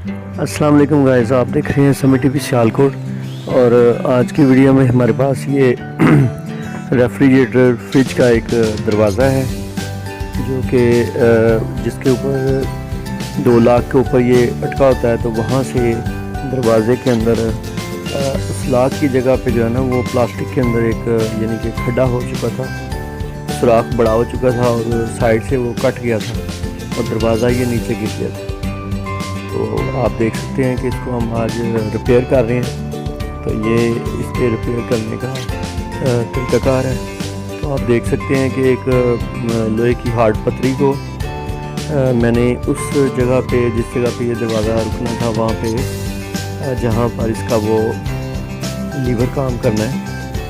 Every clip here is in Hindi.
अस्सलाम वालेकुम गाइस, आप देख रहे हैं समय टीवी सियालकोट। और आज की वीडियो में हमारे पास ये रेफ्रिजरेटर फ्रिज का एक दरवाज़ा है जो कि जिसके ऊपर 2 लाख के ऊपर ये अटका होता है। तो वहाँ से दरवाज़े के अंदर उस लाख की जगह पे जो है ना वो प्लास्टिक के अंदर एक यानी कि खड्डा हो चुका था, सुराख बड़ा हो चुका था और साइड से वो कट गया था और दरवाज़ा ये नीचे गिर गया था। तो आप देख सकते हैं कि इसको हम आज रिपेयर कर रहे हैं। तो ये इसके रिपेयर करने का तरीक़ाकार है। तो आप देख सकते हैं कि एक लोहे की हार्ड पतरी को मैंने उस जगह पे, जिस जगह पे ये दरवाज़ा रुकना था, वहाँ पे जहाँ पर इसका वो लीवर काम करना है,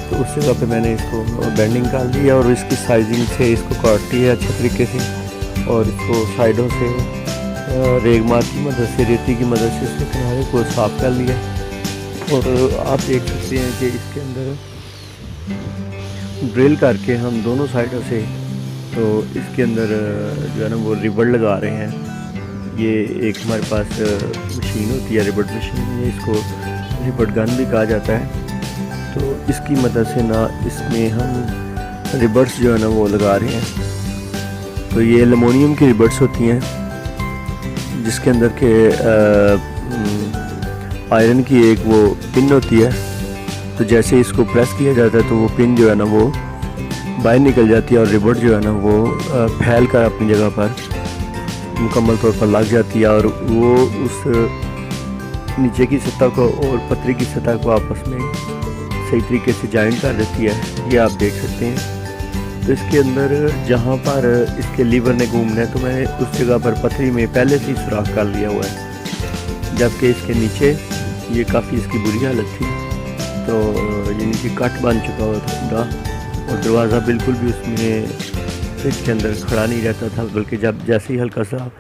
तो उस जगह पे मैंने इसको बेंडिंग कर लिया और इसकी साइजिंग से इसको काट लिया अच्छे तरीके से और इसको साइडों से रेगमार की मदद से, रेती की मदद से इसके किनारे को साफ कर लिया। और आप देख सकते हैं कि इसके अंदर ड्रिल करके हम दोनों साइडों से तो इसके अंदर जो है ना वो रिबड़ लगा रहे हैं। ये एक हमारे पास मशीन होती है, रिबड़ मशीन, ये इसको रिबड़ गन भी कहा जाता है। तो इसकी मदद से ना इसमें हम रिबर्स जो है ना वो लगा रहे हैं। तो ये एलुमिनियम की रिबर्स होती हैं जिसके अंदर के आयरन की एक वो पिन होती है। तो जैसे इसको प्रेस किया जाता है तो वो पिन जो है ना वो बाहर निकल जाती है और रिबड़ जो है ना वो फैल कर अपनी जगह पर मुकम्मल तौर पर लग जाती है और वो उस नीचे की सतह को और पतरी की सतह को आपस में सही तरीके से जॉइंट कर देती है। ये आप देख सकते हैं। तो इसके अंदर जहाँ पर इसके लीवर ने घूमना है तो मैंने उस जगह पर पथरी में पहले से ही सुराख कर लिया हुआ है, जबकि इसके नीचे ये काफ़ी इसकी बुरी हालत थी। तो यानी कि कट बन चुका हुआ था पूरा और दरवाज़ा बिल्कुल भी उसमें फ्रिज के अंदर खड़ा नहीं रहता था, बल्कि जब जैसे ही हल्का सा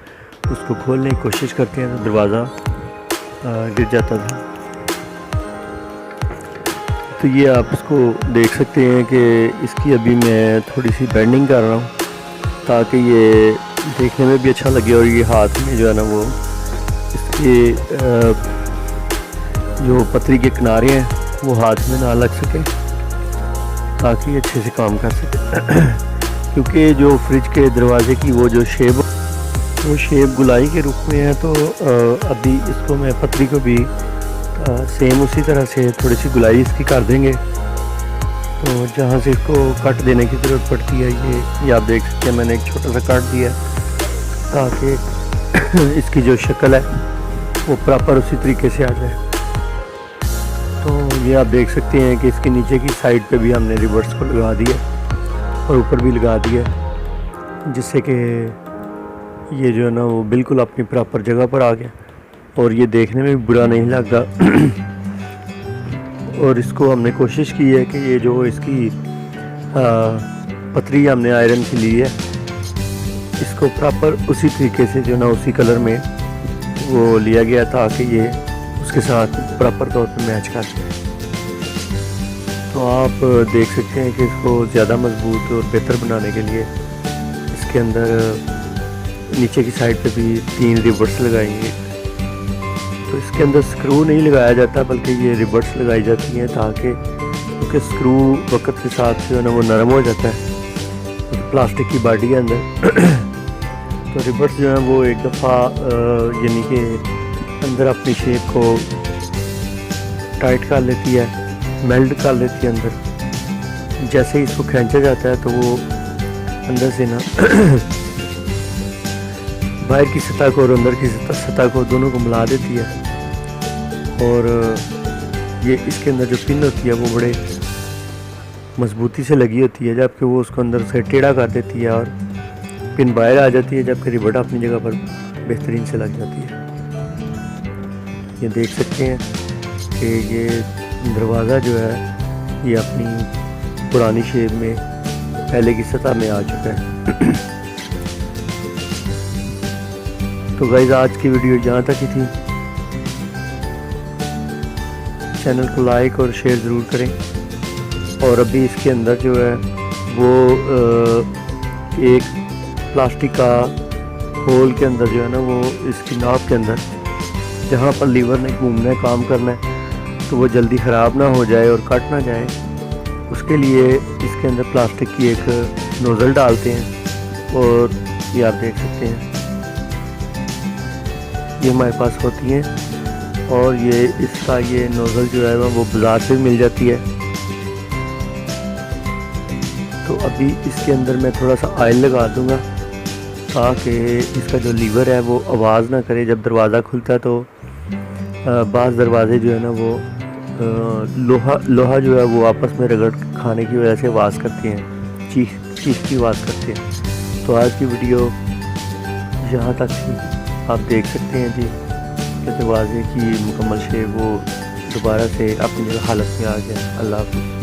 उसको खोलने की कोशिश करते हैं तो दरवाज़ा गिर जाता था। तो ये आप इसको देख सकते हैं कि इसकी अभी मैं थोड़ी सी बेंडिंग कर रहा हूँ ताकि ये देखने में भी अच्छा लगे और ये हाथ में जो है ना वो इसके जो पतरी के किनारे हैं वो हाथ में ना लग सके, ताकि अच्छे से काम कर सके। क्योंकि जो फ्रिज के दरवाजे की वो जो शेप गुलाई के रूप में है, तो अभी इसको मैं पतरी को भी सेम उसी तरह से थोड़ी सी गुलाई इसकी कर देंगे। तो जहाँ से इसको कट देने की ज़रूरत पड़ती है ये आप देख सकते हैं, मैंने एक छोटा सा कट दिया ताकि इसकी जो शक्ल है वो प्रॉपर उसी तरीके से आ जाए। तो ये आप देख सकते हैं कि इसके नीचे की साइड पे भी हमने रिवर्स को लगा दिया और ऊपर भी लगा दिया, जिससे कि ये जो है ना वो बिल्कुल अपनी प्रॉपर जगह पर आ गया और ये देखने में भी बुरा नहीं लगता। और इसको हमने कोशिश की है कि ये जो इसकी पतरी हमने आयरन की ली है, इसको प्रॉपर उसी तरीके से जो ना उसी कलर में वो लिया गया ताकि ये उसके साथ प्रॉपर तौर पर मैच कर सके। तो आप देख सकते हैं कि इसको ज़्यादा मजबूत और बेहतर बनाने के लिए इसके अंदर नीचे की साइड पे भी 3 रिवर्स लगाएंगे। तो इसके अंदर स्क्रू नहीं लगाया जाता बल्कि ये रिवर्स लगाई जाती हैं ताकि क्योंकि स्क्रू वक्त के साथ जो है ना वो नरम हो जाता है तो प्लास्टिक की बॉडी के अंदर। तो रिवर्स जो है वो एक दफ़ा यानी कि अंदर अपनी शेप को टाइट कर लेती है, मेल्ट कर लेती है अंदर। जैसे ही इसको खींचा जाता है तो वो अंदर से ना बाहर की सतह को और अंदर की सतह को दोनों को मिला देती है। और ये इसके अंदर जो पिन होती है वो बड़े मजबूती से लगी होती है, जबकि वो उसको अंदर से टेढ़ा कर देती है और पिन बाहर आ जाती है, जबकि रिबड़ अपनी जगह पर बेहतरीन से लग जाती है। ये देख सकते हैं कि ये दरवाज़ा जो है ये अपनी पुरानी शेप में पहले की सतह में आ चुका है। तो गाइस आज की वीडियो यहाँ तक ही थी। चैनल को लाइक और शेयर ज़रूर करें। और अभी इसके अंदर जो है वो एक प्लास्टिक का होल के अंदर जो है ना वो इसकी नाप के अंदर जहाँ पर लीवर ने घूमना है, काम करना है, तो वो जल्दी ख़राब ना हो जाए और कट ना जाए, उसके लिए इसके अंदर प्लास्टिक की एक नोज़ल डालते हैं। और ये आप देख सकते हैं, ये हमारे पास होती हैं। और ये इसका ये नोज़ल जो है वो बाज़ार से भी मिल जाती है। तो अभी इसके अंदर मैं थोड़ा सा ऑयल लगा दूंगा ताकि इसका जो लीवर है वो आवाज़ ना करे। जब दरवाज़ा खुलता है तो बाज़ दरवाजे जो है ना वो लोहा जो है वो आपस में रगड़ खाने की वजह से आवाज़ करते हैं, चीख की आवाज़ करते हैं। तो आज की वीडियो यहाँ तक थी, आप देख सकते हैं जी कि दरवाजे की मुकम्मल शेप वो दोबारा से अपनी हालत में आ गया। अल्लाह हाफ़िज़।